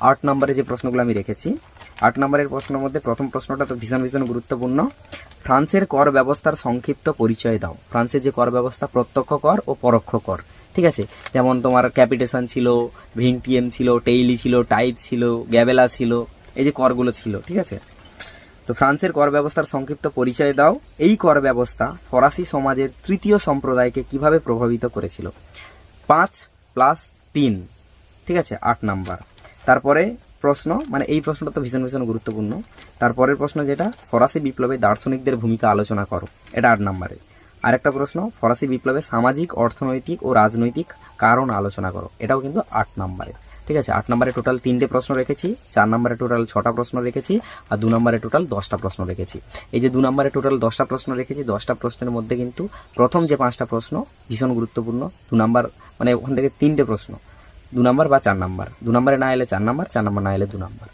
8 নম্বরে যে প্রশ্নগুলো আমি রেখেছি, 8 নম্বরের প্রশ্নের মধ্যে প্রথম প্রশ্নটা তো ভীষণ ভীষণ গুরুত্বপূর্ণ। ফ্রান্সের কর ব্যবস্থার সংক্ষিপ্ত পরিচয় দাও। ফ্রান্সের যে কর ব্যবস্থা, প্রত্যক্ষ কর ও পরোক্ষ কর, ঠিক আছে। যেমন তোমার ক্যাপিটেশন ছিল, ভিনটিএম ছিল, টেইলি ছিল, টাইপ ছিল, গ্যাবেলা ছিল, এই যে করগুলো ছিল, ঠিক আছে। তো ফ্রান্সের কর ব্যবস্থার সংক্ষিপ্ত পরিচয় দাও। এই কর ব্যবস্থা ফরাসি সমাজের তৃতীয় সম্প্রদায়কে কিভাবে প্রভাবিত করেছিল? 5+3, ঠিক আছে, 8 নাম্বার। তারপরে প্রশ্ন, মানে এই প্রশ্নটা তো ভীষণ ভীষণ গুরুত্বপূর্ণ। তারপরের প্রশ্ন যেটা, ফরাসি বিপ্লবে দার্শনিকদের ভূমিকা আলোচনা করো, এটা 8 নাম্বারে। আরেকটা প্রশ্ন, ফরাসি বিপ্লবে সামাজিক, অর্থনৈতিক ও রাজনৈতিক কারণ আলোচনা করো, এটাও কিন্তু 8 নাম্বারে, ঠিক আছে। 8 নম্বরে টোটাল 3টে প্রশ্ন রেখেছি, 4 নম্বরে টোটাল 6টা প্রশ্ন রেখেছি, আর 2 নম্বরে টোটাল 10টা প্রশ্ন রেখেছি। এই যে 2 নম্বরে টোটাল 10টা প্রশ্ন রেখেছি, 10টা প্রশ্নের মধ্যে কিন্তু প্রথম যে 5টা প্রশ্ন ভীষণ গুরুত্বপূর্ণ। 2 নাম্বার মানে ওখান থেকে 3টে প্রশ্ন 2 নাম্বার বা 4 নাম্বার, 2 নম্বরে না এলে 4 নাম্বার, 4 নাম্বার না এলে 2 নাম্বার।